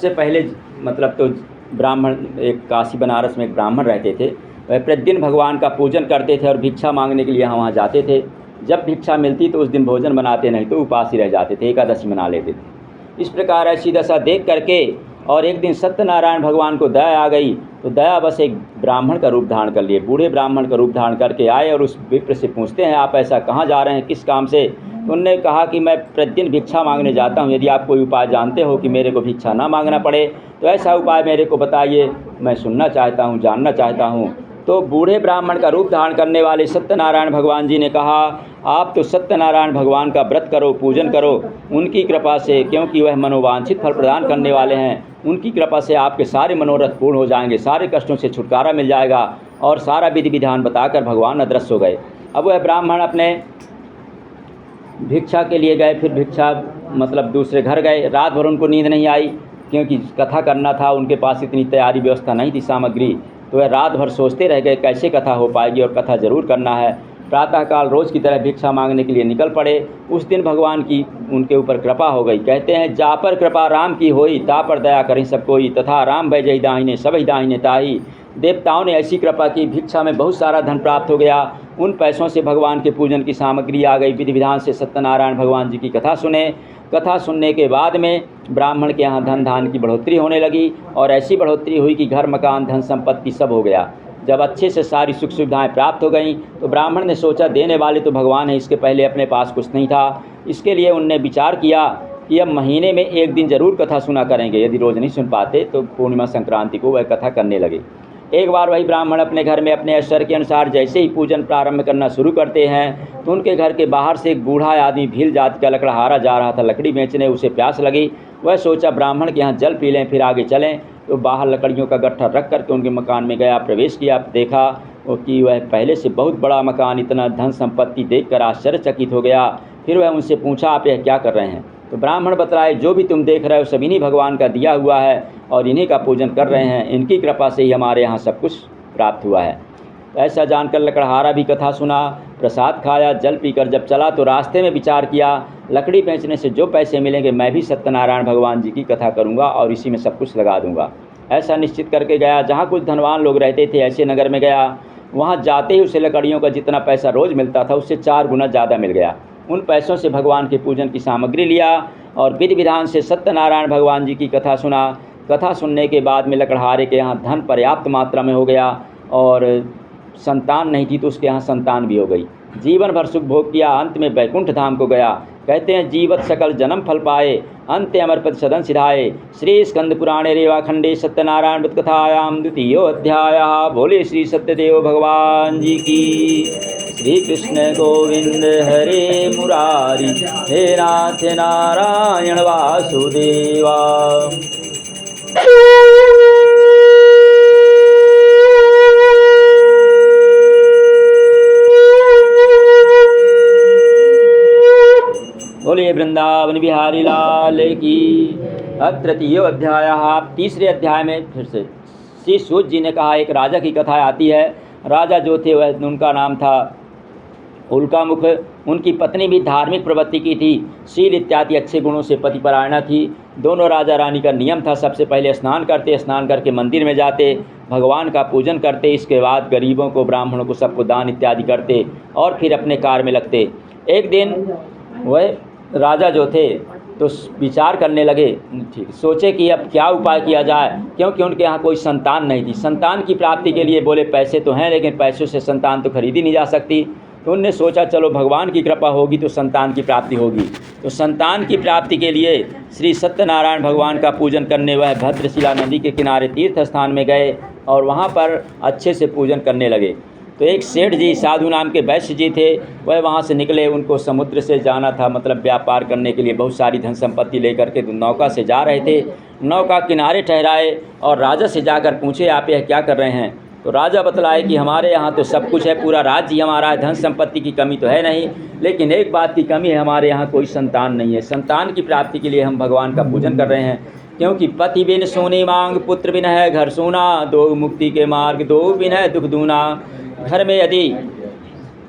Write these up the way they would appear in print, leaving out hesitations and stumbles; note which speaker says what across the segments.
Speaker 1: सबसे पहले मतलब तो ब्राह्मण, एक काशी बनारस में एक ब्राह्मण रहते थे, वह प्रतिदिन भगवान का पूजन करते थे और भिक्षा मांगने के लिए वहाँ जाते थे। जब भिक्षा मिलती तो उस दिन भोजन बनाते, नहीं तो उपास ही रह जाते थे, एकादशी मना लेते थे। इस प्रकार ऐसी दशा देख करके और एक दिन सत्यनारायण भगवान को दया आ गई, तो दया बस एक ब्राह्मण का रूप धारण कर लिए, बूढ़े ब्राह्मण का रूप धारण करके आए और उस विप्र से पूछते हैं, आप ऐसा कहाँ जा रहे हैं, किस काम से? तो उन्होंने कहा कि मैं प्रतिदिन भिक्षा मांगने जाता हूँ, यदि आप कोई उपाय जानते हो कि मेरे को भिक्षा ना मांगना पड़े तो ऐसा उपाय मेरे को बताइए, मैं सुनना चाहता हूँ, जानना चाहता हूँ। तो बूढ़े ब्राह्मण का रूप धारण करने वाले सत्यनारायण भगवान जी ने कहा, आप तो सत्यनारायण भगवान का व्रत करो, पूजन करो, उनकी कृपा से, क्योंकि वह मनोवांछित फल प्रदान करने वाले हैं, उनकी कृपा से आपके सारे मनोरथ पूर्ण हो जाएंगे, सारे कष्टों से छुटकारा मिल जाएगा। और सारा विधि विधान बताकर भगवान अदृश्य हो गए। अब वह ब्राह्मण अपने भिक्षा के लिए गए, फिर भिक्षा मतलब दूसरे घर गए। रात भर उनको नींद नहीं आई, क्योंकि कथा करना था, उनके पास इतनी तैयारी व्यवस्था नहीं थी सामग्री। तो वह रात भर सोचते रह गए कैसे कथा हो पाएगी, और कथा ज़रूर करना है। प्रातःकाल रोज़ की तरह भिक्षा मांगने के लिए निकल पड़े। उस दिन भगवान की उनके ऊपर कृपा हो गई। कहते हैं, जा पर कृपा राम की होई, ता पर दया करें सब कोई, तथा राम भय जय दाहिने सब ही दाहिने ताही। देवताओं ने ऐसी कृपा की, भिक्षा में बहुत सारा धन प्राप्त हो गया। उन पैसों से भगवान के पूजन की सामग्री आ गई। विधि विधान से सत्यनारायण भगवान जी की कथा सुने। कथा सुनने के बाद में ब्राह्मण के यहाँ धन धान की बढ़ोतरी होने लगी, और ऐसी बढ़ोतरी हुई कि घर मकान धन संपत्ति सब हो गया। जब अच्छे से सारी सुख सुविधाएं प्राप्त हो गईं, तो ब्राह्मण ने सोचा, देने वाले तो भगवान है, इसके पहले अपने पास कुछ नहीं था। इसके लिए उनने विचार किया कि अब महीने में एक दिन ज़रूर कथा सुना करेंगे। यदि रोज़ नहीं सुन पाते तो पूर्णिमा संक्रांति को वह कथा करने लगे। एक बार वही ब्राह्मण अपने घर में अपने ऐश्वर्य के अनुसार जैसे ही पूजन प्रारंभ करना शुरू करते हैं, तो उनके घर के बाहर से एक बूढ़ा आदमी भील जाति का लकड़हारा जा रहा था लकड़ी बेचने। उसे प्यास लगी, वह सोचा ब्राह्मण के यहाँ जल पी लें फिर आगे चलें। तो बाहर लकड़ियों का गट्ठा रख करके उनके मकान में गया, प्रवेश किया। देखा कि वह पहले से बहुत बड़ा मकान, इतना धन संपत्ति देखकर आश्चर्यचकित हो गया। फिर वह उनसे पूछा, आप यह क्या कर रहे हैं? तो ब्राह्मण बतलाए, जो भी तुम देख रहे हो सब इन्हीं भगवान का दिया हुआ है, और इन्हीं का पूजन कर रहे हैं। इनकी कृपा से ही हमारे यहाँ सब कुछ प्राप्त हुआ है। ऐसा जानकर लकड़हारा भी कथा सुना, प्रसाद खाया, जल पीकर जब चला तो रास्ते में विचार किया, लकड़ी बेचने से जो पैसे मिलेंगे मैं भी सत्यनारायण भगवान जी की कथा करूंगा और इसी में सब कुछ लगा दूंगा। ऐसा निश्चित करके गया। जहाँ कुछ धनवान लोग रहते थे ऐसे नगर में गया। वहाँ जाते ही उसे लकड़ियों का जितना पैसा रोज़ मिलता था उससे 4 गुना ज़्यादा मिल गया। उन पैसों से भगवान के पूजन की सामग्री लिया और विधि विधान से सत्यनारायण भगवान जी की कथा सुना। कथा सुनने के बाद में लकड़हारे के यहाँ धन पर्याप्त मात्रा में हो गया, और संतान नहीं थी तो उसके यहाँ संतान भी हो गई। जीवन भर सुख भोग किया, अंत में वैकुंठ धाम को गया। कहते हैं, जीवत सकल जन्म फल पाए, अंत्य अमर पद सदन सिधाए। श्री स्कंद पुराणे रेवाखंडे सत्यनारायण व्रत कथायाम द्वितीयो अध्यायः। बोले श्री सत्यदेव भगवान जी की। श्री कृष्ण गोविंद हरे मुरारी, हे नाथ नारायण वासुदेवा। बोलिए वृंदावन बिहारी लाल की। अब तृतीय अध्याय। आप तीसरे अध्याय में फिर से श्री सूत जी ने कहा, एक राजा की कथा आती है। राजा जो थे वह, उनका नाम था उल्कामुख। उनकी पत्नी भी धार्मिक प्रवृत्ति की थी, शील इत्यादि अच्छे गुणों से पतिपरायणा थी। दोनों राजा रानी का नियम था, सबसे पहले स्नान करते, स्नान करके मंदिर में जाते, भगवान का पूजन करते, इसके बाद गरीबों को, ब्राह्मणों को, सबको दान इत्यादि करते और फिर अपने कार्य में लगते। एक दिन वह राजा जो थे तो विचार करने लगे, ठीक सोचे कि अब क्या उपाय किया जाए, क्योंकि उनके यहाँ कोई संतान नहीं थी। संतान की प्राप्ति के लिए बोले पैसे तो हैं, लेकिन पैसों से संतान तो खरीदी नहीं जा सकती। तो उनने सोचा चलो भगवान की कृपा होगी तो संतान की प्राप्ति होगी। तो संतान की प्राप्ति के लिए श्री सत्यनारायण भगवान का पूजन करने वह भद्रशिला नदी के किनारे तीर्थ स्थान में गए और वहाँ पर अच्छे से पूजन करने लगे। तो एक सेठ जी, साधु नाम के वैश्य जी थे, वह वहाँ से निकले। उनको समुद्र से जाना था, मतलब व्यापार करने के लिए, बहुत सारी धन संपत्ति लेकर के नौका से जा रहे थे। नौका किनारे ठहराए और राजा से जाकर पूछे, आप यह क्या कर रहे हैं? तो राजा बतलाए कि हमारे यहाँ तो सब कुछ है, पूरा राज्य हमारा है, धन संपत्ति की कमी तो है नहीं, लेकिन एक बात की कमी है, हमारे यहाँ कोई संतान नहीं है। संतान की प्राप्ति के लिए हम भगवान का पूजन कर रहे हैं, क्योंकि पति बिन सोने मांग, पुत्र बिन है घर सोना, दो मुक्ति के मार्ग, दो बिन है दुख दूना। घर में यदि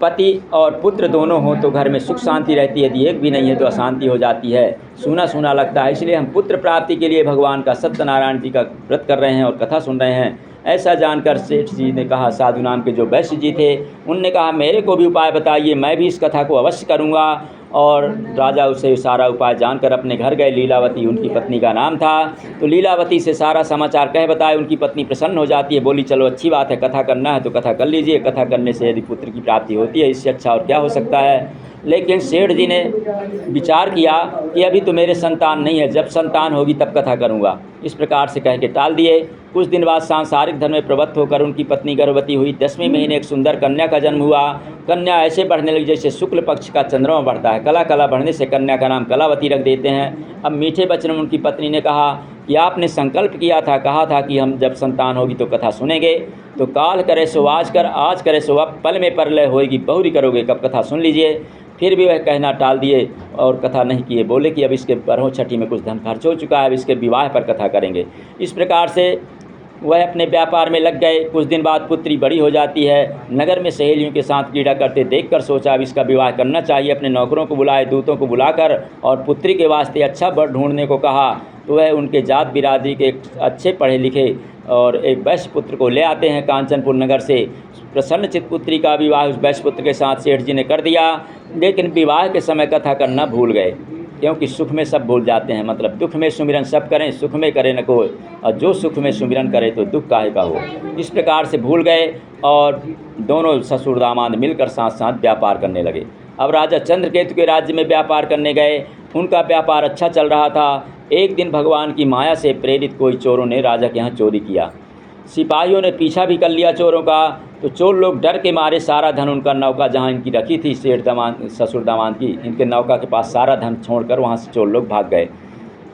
Speaker 1: पति और पुत्र दोनों हों तो घर में सुख शांति रहती है, यदि एक भी नहीं है तो अशांति हो जाती है, सूना सूना लगता है। इसलिए हम पुत्र प्राप्ति के लिए भगवान का सत्यनारायण जी का व्रत कर रहे हैं और कथा सुन रहे हैं। ऐसा जानकर सेठ जी ने कहा, साधु नाम के जो वैश्य जी थे उनने कहा, मेरे को भी उपाय बताइए, मैं भी इस कथा को अवश्य करूँगा। और राजा उसे सारा उपाय जानकर अपने घर गए। लीलावती उनकी पत्नी का नाम था। तो लीलावती से सारा समाचार कह बताए। उनकी पत्नी प्रसन्न हो जाती है, बोली चलो अच्छी बात है, कथा करना है तो कथा कर लीजिए, कथा करने से यदि पुत्र की प्राप्ति होती है इससे अच्छा और क्या हो सकता है। लेकिन सेठ जी ने विचार किया कि अभी तो मेरे संतान नहीं है, जब संतान होगी तब कथा करूँगा। इस प्रकार से कह के टाल दिए। कुछ दिन बाद सांसारिक धर्म में प्रवृत्त होकर उनकी पत्नी गर्भवती हुई। 10वें महीने एक सुंदर कन्या का जन्म हुआ। कन्या ऐसे बढ़ने लगी जैसे शुक्ल पक्ष का चंद्रमा बढ़ता है। कला कला बढ़ने से कन्या का नाम कलावती रख देते हैं। अब मीठे वचन में उनकी पत्नी ने कहा कि आपने संकल्प किया था, कहा था कि हम जब संतान होगी तो कथा सुनेंगे, तो काल करे सो आज कर, आज करे सो अब, पल में परलय होएगी बहुरी करोगे कब कथा सुन लीजिए। फिर भी वह कहना टाल दिए और कथा नहीं किए। बोले कि अब इसके बरहों छठी में कुछ धन खर्च हो चुका है, अब इसके विवाह पर कथा करेंगे। इस प्रकार से वह अपने व्यापार में लग गए। कुछ दिन बाद पुत्री बड़ी हो जाती है। नगर में सहेलियों के साथ क्रीड़ा करते देखकर सोचा अब इसका विवाह करना चाहिए। अपने नौकरों को बुलाए, दूतों को बुलाकर और पुत्री के वास्ते अच्छा वर ढूंढने को कहा। तो वह उनके जात बिरादरी के अच्छे पढ़े लिखे और एक वैश्य पुत्र को ले आते हैं कांचनपुर नगर से। प्रसन्नचित पुत्री का विवाह उस वैश्य पुत्र के साथ सेठ जी ने कर दिया। लेकिन विवाह के समय कथा करना भूल गए, क्योंकि सुख में सब भूल जाते हैं। मतलब दुख में सुमिरन सब करें, सुख में करे न कोई, और जो सुख में सुमिरन करे तो दुख काहे का हो। इस प्रकार से भूल गए और दोनों ससुर दामाद मिलकर साथ साथ व्यापार करने लगे। अब राजा चंद्रकेतु के राज्य में व्यापार करने गए। उनका व्यापार अच्छा चल रहा था। एक दिन भगवान की माया से प्रेरित कोई चोरों ने राजा के यहाँ चोरी किया। सिपाहियों ने पीछा भी कर लिया चोरों का। तो चोर लोग डर के मारे सारा धन उनका नौका जहाँ इनकी रखी थी, सेठ दामाद ससुर दामाद की, इनके नौका के पास सारा धन छोड़कर वहाँ से चोर लोग भाग गए।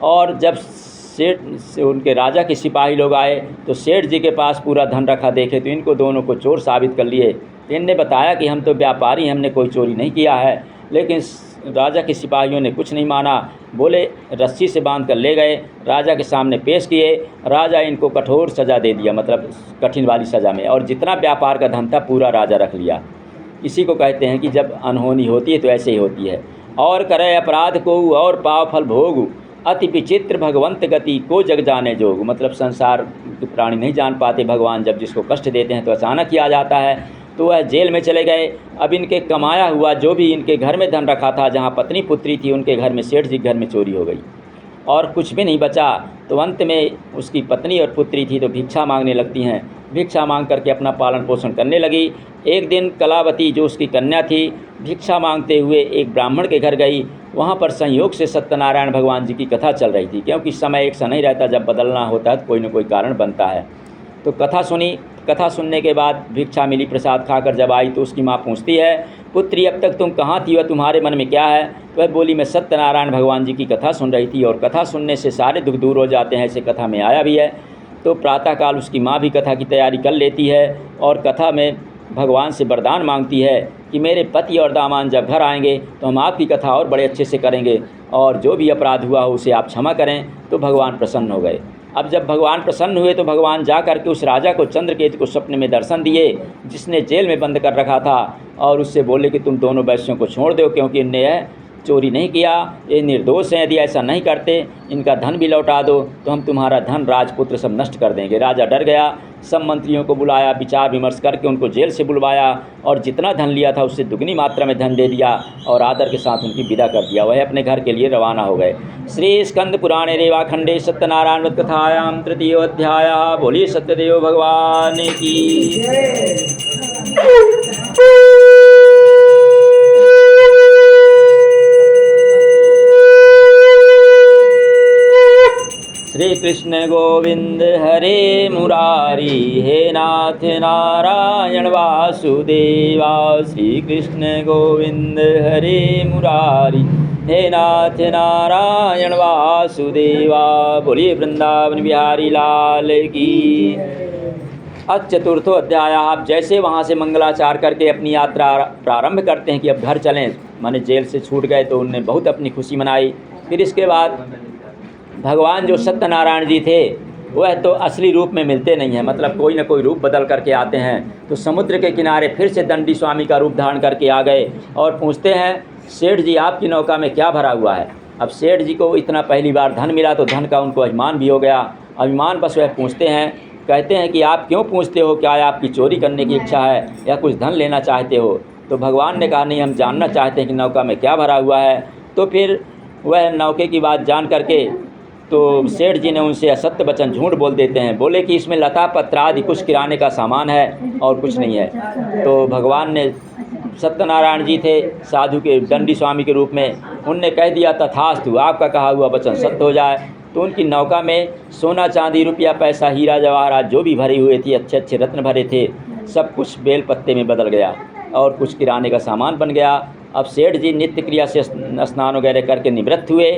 Speaker 1: और जब सेठ से उनके राजा के सिपाही लोग आए तो सेठ जी के पास पूरा धन रखा देखे तो इनको दोनों को चोर साबित कर लिए। इनने बताया कि हम तो व्यापारी, हमने कोई चोरी नहीं किया है। लेकिन राजा के सिपाहियों ने कुछ नहीं माना। बोले रस्सी से बांध कर ले गए, राजा के सामने पेश किए। राजा इनको कठोर सज़ा दे दिया, मतलब कठिन वाली सज़ा में, और जितना व्यापार का धन था पूरा राजा रख लिया। इसी को कहते हैं कि जब अनहोनी होती है तो ऐसे ही होती है। और करे अपराध को और पाव फल भोग, अति विचित्र भगवंत गति को जग जाने जोग। मतलब संसार के प्राणी नहीं जान पाते, भगवान जब जिसको कष्ट देते हैं तो अचानक ही आ जाता है। तो वह जेल में चले गए। अब इनके कमाया हुआ जो भी इनके घर में धन रखा था, जहाँ पत्नी पुत्री थी उनके घर में, सेठ जी घर में चोरी हो गई और कुछ भी नहीं बचा। तो अंत में उसकी पत्नी और पुत्री थी तो भिक्षा मांगने लगती हैं। भिक्षा मांग करके अपना पालन पोषण करने लगी। एक दिन कलावती जो उसकी कन्या थी भिक्षा मांगते हुए एक ब्राह्मण के घर गई। वहाँ पर संयोग से सत्यनारायण भगवान जी की कथा चल रही थी, क्योंकि समय एक सा नहीं रहता, जब बदलना होता है तो कोई न कोई कारण बनता है। तो कथा सुनी। कथा सुनने के बाद भिक्षा मिली, प्रसाद खाकर जब आई तो उसकी माँ पूछती है, पुत्री अब तक तुम कहाँ थी और तुम्हारे मन में क्या है। तो वह बोली, मैं सत्यनारायण भगवान जी की कथा सुन रही थी और कथा सुनने से सारे दुख दूर हो जाते हैं, ऐसे कथा में आया भी है। तो प्रातःकाल उसकी माँ भी कथा की तैयारी कर लेती है और कथा में भगवान से वरदान मांगती है कि मेरे पति और दामाद जब घर आएंगे तो हम आपकी कथा और बड़े अच्छे से करेंगे और जो भी अपराध हुआ हो उसे आप क्षमा करें। तो भगवान प्रसन्न हो गए। अब जब भगवान प्रसन्न हुए तो भगवान जा कर के उस राजा को चंद्रकेतु को स्वप्न में दर्शन दिए, जिसने जेल में बंद कर रखा था, और उससे बोले कि तुम दोनों वैश्यों को छोड़ दो, क्योंकि इनने चोरी नहीं किया, ये निर्दोष हैं। यदि ऐसा नहीं करते, इनका धन भी लौटा दो तो हम तुम्हारा धन राजपुत्र सब नष्ट कर देंगे। राजा डर गया। सब मंत्रियों को बुलाया, विचार विमर्श करके उनको जेल से बुलवाया और जितना धन लिया था उससे दुगनी मात्रा में धन दे दिया और आदर के साथ उनकी विदा कर दिया। वह अपने घर के लिए रवाना हो गए। श्री स्कंद पुराणे रेवाखंडे सत्यनारायण व्रत कथायाम तृतीयोध्याय। बोलिए सत्यदेव भगवान की। श्री कृष्ण गोविंद हरे मुरारी, हे नाथ नारायण वासुदेवा। श्री कृष्ण गोविंद हरे मुरारी, हे नाथ नारायण वासुदेवा। बोलिए वृंदावन बिहारी लाल की। आज चतुर्थो अध्याय। आप जैसे वहाँ से मंगलाचार करके अपनी यात्रा प्रारंभ करते हैं कि अब घर चलें, माने जेल से छूट गए, तो उनने बहुत अपनी खुशी मनाई। फिर इसके बाद भगवान जो सत्यनारायण जी थे वह तो असली रूप में मिलते नहीं हैं, मतलब कोई न कोई रूप बदल करके आते हैं। तो समुद्र के किनारे फिर से दंडी स्वामी का रूप धारण करके आ गए और पूछते हैं, सेठ जी आपकी नौका में क्या भरा हुआ है। अब सेठ जी को इतना पहली बार धन मिला तो धन का उनको अभिमान भी हो गया। अभिमान बस वह पूछते हैं, कहते हैं कि आप क्यों पूछते हो, क्या आपकी चोरी करने की इच्छा है या कुछ धन लेना चाहते हो। तो भगवान ने कहा, नहीं, हम जानना चाहते हैं कि नौका में क्या भरा हुआ है। तो फिर वह नौके की बात जान करके तो सेठ जी ने उनसे असत्य वचन, झूठ बोल देते हैं। बोले कि इसमें लता पत्र आदि कुछ किराने का सामान है और कुछ नहीं है। तो भगवान ने, सत्यनारायण जी थे साधु के, दंडी स्वामी के रूप में, उनने कह दिया, तथास्तु, आपका कहा हुआ वचन सत्य हो जाए। तो उनकी नौका में सोना चांदी रुपया पैसा हीरा जवाहरात जो भी भरे हुए थे, अच्छे अच्छे रत्न भरे थे, सब कुछ बेल पत्ते में बदल गया और कुछ किराने का सामान बन गया। अब सेठ जी नित्य क्रिया से स्नान वगैरह करके निवृत्त हुए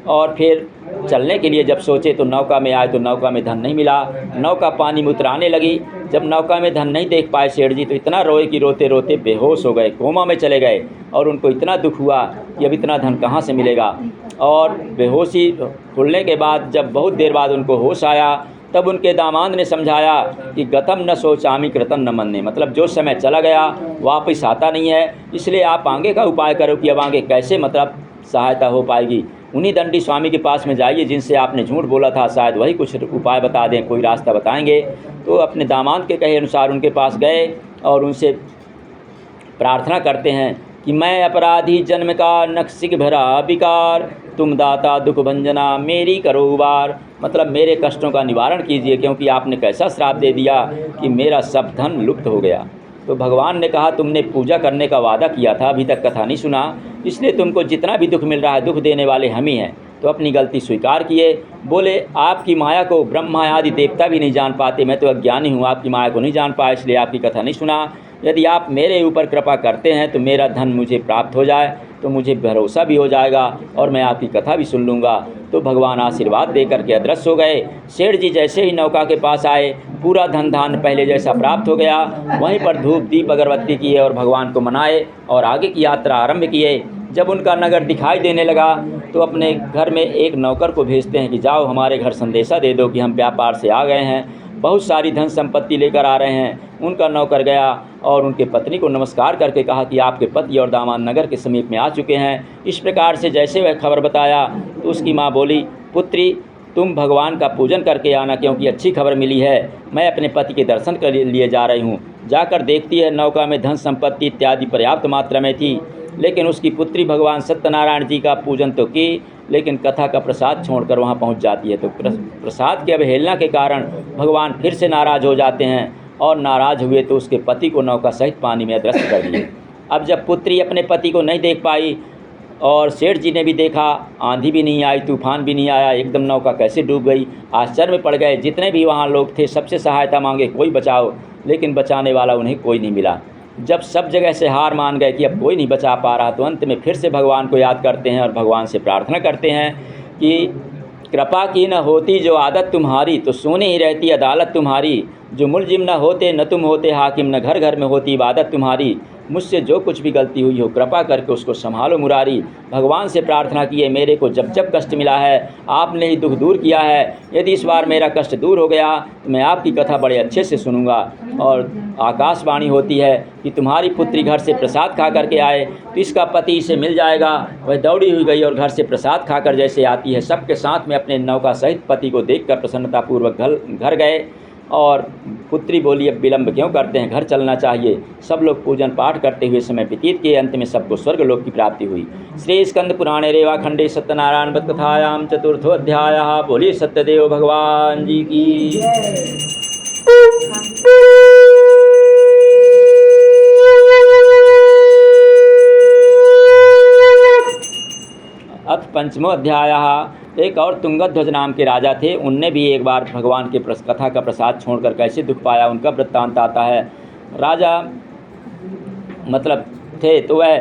Speaker 1: और फिर चलने के लिए जब सोचे तो नौका में आए तो नौका में धन नहीं मिला। नौका पानी में उतराने लगी। जब नौका में धन नहीं देख पाए सेठ जी तो इतना रोए कि रोते रोते बेहोश हो गए, कोमा में चले गए। और उनको इतना दुख हुआ कि अब इतना धन कहाँ से मिलेगा। और बेहोशी खुलने के बाद जब बहुत देर बाद उनको होश आया तब उनके दामाद ने समझाया कि गतम न सोचामी कृतम न मन्ने, मतलब जो समय चला गया वापस आता नहीं है, इसलिए आप आगे का उपाय करो कि अब आगे कैसे मतलब सहायता हो पाएगी। उन्हीं दंडी स्वामी के पास में जाइए जिनसे आपने झूठ बोला था, शायद वही कुछ उपाय बता दें, कोई रास्ता बताएंगे। तो अपने दामाद के कहे अनुसार उनके पास गए और उनसे प्रार्थना करते हैं कि मैं अपराधी जन्म का नक्सिक भरा विकार, तुम दाता दुख भंजना मेरी करो उबार, मतलब मेरे कष्टों का निवारण कीजिए, क्योंकि आपने कैसा श्राप दे दिया कि मेरा सब धन लुप्त हो गया। तो भगवान ने कहा, तुमने पूजा करने का वादा किया था, अभी तक कथा नहीं सुना, इसलिए तुमको जितना भी दुख मिल रहा है दुख देने वाले हम ही हैं। तो अपनी गलती स्वीकार किए। बोले, आपकी माया को ब्रह्मा आदि देवता भी नहीं जान पाते, मैं तो अज्ञानी हूँ, आपकी माया को नहीं जान पाया, इसलिए आपकी कथा नहीं सुना। यदि आप मेरे ऊपर कृपा करते हैं तो मेरा धन मुझे प्राप्त हो जाए तो मुझे भरोसा भी हो जाएगा और मैं आपकी कथा भी सुन लूँगा। तो भगवान आशीर्वाद दे करके अदृश्य हो गए। सेठ जी जैसे ही नौका के पास आए पूरा धन धान पहले जैसा प्राप्त हो गया। वहीं पर धूप दीप अगरबत्ती किए और भगवान को मनाए और आगे की यात्रा आरंभ किए। जब उनका नगर दिखाई देने लगा तो अपने घर में एक नौकर को भेजते हैं कि जाओ हमारे घर संदेशा दे दो कि हम व्यापार से आ गए हैं, बहुत सारी धन संपत्ति लेकर आ रहे हैं। उनका नौकर गया और उनके पत्नी को नमस्कार करके कहा कि आपके पति और दामाद नगर के समीप में आ चुके हैं। इस प्रकार से जैसे वह खबर बताया तो उसकी माँ बोली, पुत्री तुम भगवान का पूजन करके आना, क्योंकि अच्छी खबर मिली है। मैं अपने पति के दर्शन के लिए जा रही हूँ। जाकर देखती है नौका में धन संपत्ति इत्यादि पर्याप्त मात्रा में थी, लेकिन उसकी पुत्री भगवान सत्यनारायण जी का पूजन तो की, लेकिन कथा का प्रसाद छोड़कर वहाँ पहुँच जाती है। तो प्रसाद की अवहेलना के कारण भगवान फिर से नाराज़ हो जाते हैं और नाराज़ हुए तो उसके पति को नौका सहित पानी में अदृश्य कर दिए। अब जब पुत्री अपने पति को नहीं देख पाई और सेठ जी ने भी देखा, आंधी भी नहीं आई, तूफान भी नहीं आया, एकदम नौका कैसे डूब गई, आश्चर्य में पड़ गए। जितने भी वहाँ लोग थे सबसे सहायता मांगे, कोई बचाओ, लेकिन बचाने वाला उन्हें कोई नहीं मिला। जब सब जगह से हार मान गए कि अब कोई नहीं बचा पा रहा तो अंत में फिर से भगवान को याद करते हैं और भगवान से प्रार्थना करते हैं कि कृपा की न होती जो आदत तुम्हारी, तो सोने ही रहती अदालत तुम्हारी। जो मुलजिम न होते न तुम होते हाकिम, न घर घर में होती इबादत तुम्हारी। मुझसे जो कुछ भी गलती हुई हो कृपा करके उसको संभालो मुरारी। भगवान से प्रार्थना किए, मेरे को जब जब कष्ट मिला है आपने ही दुख दूर किया है। यदि इस बार मेरा कष्ट दूर हो गया तो मैं आपकी कथा बड़े अच्छे से सुनूंगा। और आकाशवाणी होती है कि तुम्हारी पुत्री घर से प्रसाद खा करके आए तो इसका पति इसे मिल जाएगा। वह दौड़ी हुई गई और घर से प्रसाद खाकर जैसे आती है सबके साथ में अपने नौका सहित पति को देखकर प्रसन्नतापूर्वक घर गए। और पुत्री बोली, अब विलंब क्यों करते हैं, घर चलना चाहिए। सब लोग पूजन पाठ करते हुए समय व्यतीत किए। अंत में सबको स्वर्गलोक की प्राप्ति हुई। श्री स्कंद पुराणे रेवाखंडे सत्यनारायण वत कथायाम चतुर्थो अध्यायः। बोलिए सत्यदेव भगवान जी की। अथ पंचमो अध्यायः। एक और तुंगध्वज नाम के राजा थे, उनने भी एक बार भगवान के कथा का प्रसाद छोड़कर कैसे दुख पाया उनका वृत्तांत आता है। राजा मतलब थे तो वह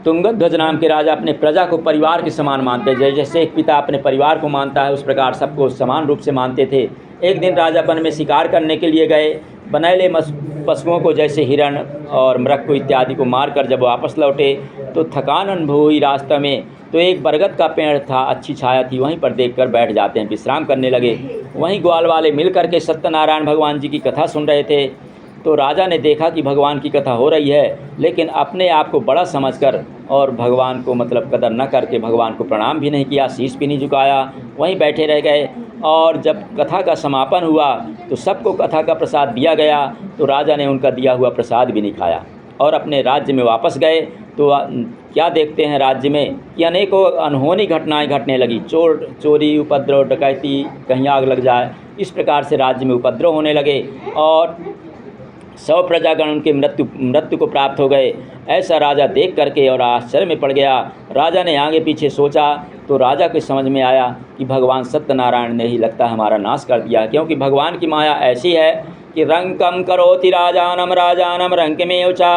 Speaker 1: तुंगध्वज नाम के राजा अपने प्रजा को परिवार के समान मानते, जैसे एक पिता अपने परिवार को मानता है उस प्रकार सबको समान रूप से मानते थे। एक दिन राजा वन में शिकार करने के लिए गए। बनैले पशुओं को जैसे हिरण और मृग को इत्यादि को मारकर जब वापस लौटे तो थकान अनुभव हुई रास्ते में। तो एक बरगद का पेड़ था, अच्छी छाया थी, वहीं पर देखकर बैठ जाते हैं, विश्राम करने लगे। वहीं ग्वाल वाले मिल करके सत्यनारायण भगवान जी की कथा सुन रहे थे। तो राजा ने देखा कि भगवान की कथा हो रही है, लेकिन अपने आप को बड़ा समझकर और भगवान को मतलब कदर न करके भगवान को प्रणाम भी नहीं किया, शीश भी नहीं झुकाया, वहीं बैठे रह गए। और जब कथा का समापन हुआ तो सबको कथा का प्रसाद दिया गया, तो राजा ने उनका दिया हुआ प्रसाद भी नहीं खाया और अपने राज्य में वापस गए। तो क्या देखते हैं राज्य में कि अनेकों अनहोनी घटनाएं घटने लगी, चोरी, उपद्रव, डकैती, कहीं आग लग जाए, इस प्रकार से राज्य में उपद्रव होने लगे और 100 प्रजागण उनके मृत्यु को प्राप्त हो गए। ऐसा राजा देख करके और आश्चर्य में पड़ गया। राजा ने आगे पीछे सोचा तो राजा के समझ में आया कि भगवान सत्यनारायण ने ही लगता हमारा नाश कर दिया, क्योंकि भगवान की माया ऐसी है कि रंकम करोति राजानम रंकमेव चा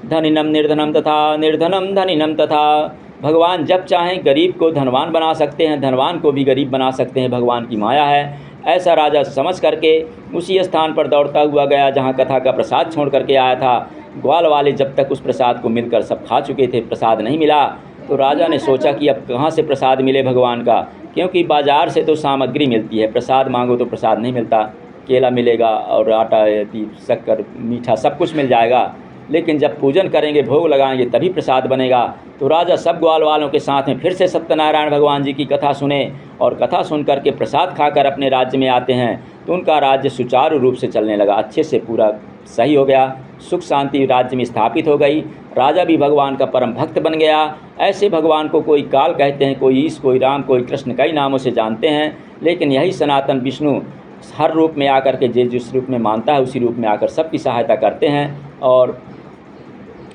Speaker 1: धनिनम निर्धनम तथा निर्धनम धनिनम तथा। भगवान जब चाहें गरीब को धनवान बना सकते हैं, धनवान को भी गरीब बना सकते हैं, भगवान की माया है। ऐसा राजा समझ करके उसी स्थान पर दौड़ता हुआ गया जहाँ कथा का प्रसाद छोड़ करके आया था। ग्वाल वाले जब तक उस प्रसाद को मिलकर सब खा चुके थे, प्रसाद नहीं मिला। तो राजा ने सोचा कि अब कहाँ से प्रसाद मिले भगवान का, क्योंकि बाज़ार से तो सामग्री मिलती है, प्रसाद मांगो तो प्रसाद नहीं मिलता। केला मिलेगा और आटा, शक्कर, मीठा सब कुछ मिल जाएगा, लेकिन जब पूजन करेंगे, भोग लगाएंगे, तभी प्रसाद बनेगा। तो राजा सब ग्वाल वालों के साथ में फिर से सत्यनारायण भगवान जी की कथा सुने और कथा सुन करके प्रसाद खाकर अपने राज्य में आते हैं। तो उनका राज्य सुचारू रूप से चलने लगा, अच्छे से पूरा सही हो गया, सुख शांति राज्य में स्थापित हो गई। राजा भी भगवान का परम भक्त बन गया। ऐसे भगवान को कोई काल कहते हैं, कोई ईश, कोई राम, कोई कृष्ण, कई नामों से जानते हैं, लेकिन यही सनातन विष्णु हर रूप में आकर के जिस रूप में मानता है उसी रूप में आकर सबकी सहायता करते हैं और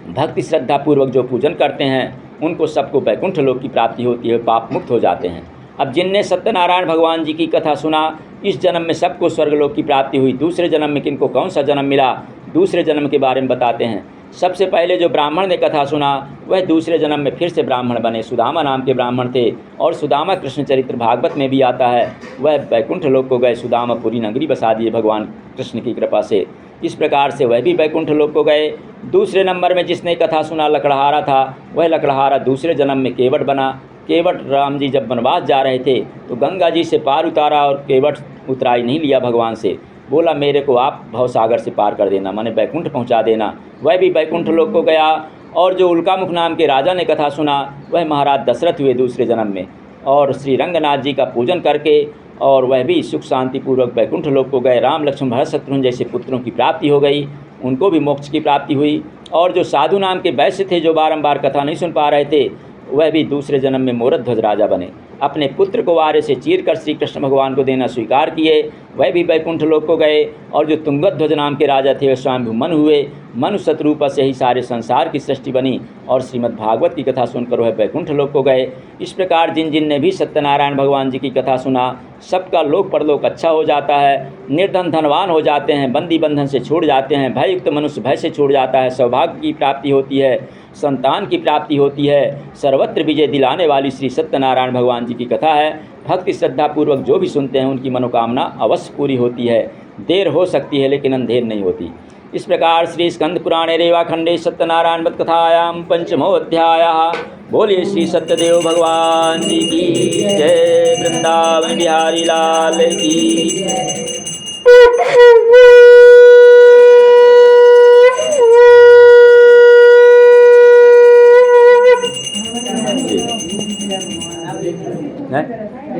Speaker 1: भक्ति श्रद्धा पूर्वक जो पूजन करते हैं उनको सबको वैकुंठ लोक की प्राप्ति होती है, पाप मुक्त हो जाते हैं। अब जिनने सत्यनारायण भगवान जी की कथा सुना, इस जन्म में सबको स्वर्गलोक की प्राप्ति हुई। दूसरे जन्म में किनको कौन सा जन्म मिला, दूसरे जन्म के बारे में बताते हैं। सबसे पहले जो ब्राह्मण ने कथा सुना वह दूसरे जन्म में फिर से ब्राह्मण बने। सुदामा नाम के ब्राह्मण थे और सुदामा कृष्ण चरित्र भागवत में भी आता है। वह वैकुंठ लोक को गए, सुदामापुरी नगरी बसा दिए भगवान कृष्ण की कृपा से। इस प्रकार से वह भी वैकुंठ लोक को गए। दूसरे नंबर में जिसने कथा सुना लकड़हारा था, वह लकड़हारा दूसरे जन्म में केवट बना। केवट राम जी जब वनवास जा रहे थे तो गंगा जी से पार उतारा और केवट उतराई नहीं लिया भगवान से, बोला मेरे को आप भवसागर से पार कर देना, माने वैकुंठ पहुंचा देना। वह भी वैकुंठ लोक को गया। और जो उल्कामुख नाम के राजा ने कथा सुना वह महाराज दशरथ हुए दूसरे जन्म में और श्री रंगनाथ जी का पूजन करके और वह भी सुख शांति पूर्वक वैकुंठ लोक को गए। राम लक्ष्मण भरत शत्रुघ्न जैसे पुत्रों की प्राप्ति हो गई, उनको भी मोक्ष की प्राप्ति हुई। और जो साधु नाम के वैश्य थे जो बारंबार कथा नहीं सुन पा रहे थे, वह भी दूसरे जन्म में मोरध्वज राजा बने। अपने पुत्र को वारे से चीरकर श्री कृष्ण भगवान को देना स्वीकार किए, वह भी वैकुंठ लोक को गए। और जो तुंगध्वज नाम के राजा थे वह स्वयं मनु हुए। मनु शतरूप से ही सारे संसार की सृष्टि बनी और श्रीमद् भागवत की कथा सुनकर वह वैकुंठ लोक को गए। इस प्रकार जिन जिन ने भी सत्यनारायण भगवान जी की कथा सुना, सबका लोक परलोक अच्छा हो जाता है, निर्धन धनवान हो जाते हैं, बंदी बंधन से छूट जाते हैं, भययुक्त मनुष्य भय से छूट जाता है, सौभाग्य की प्राप्ति होती है, संतान की प्राप्ति होती है। सर्वत्र विजय दिलाने वाली श्री सत्यनारायण भगवान जी की कथा है। भक्ति श्रद्धा पूर्वक जो भी सुनते हैं उनकी मनोकामना अवश्य पूरी होती है। देर हो सकती है लेकिन अंधेर नहीं होती। इस प्रकार श्री स्कंद पुराणे रेवाखंडे सत्यनारायण वत कथायां पंचमोऽध्यायः। बोलिए श्री सत्यदेव भगवान जी की जय। वृंदावन बिहारी लाल की।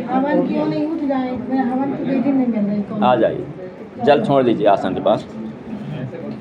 Speaker 2: हवन क्यों नहीं उठ जाए? हवन की विधि नहीं मिल रही।
Speaker 1: आ जाइए, जल छोड़ दीजिए आसन के पास।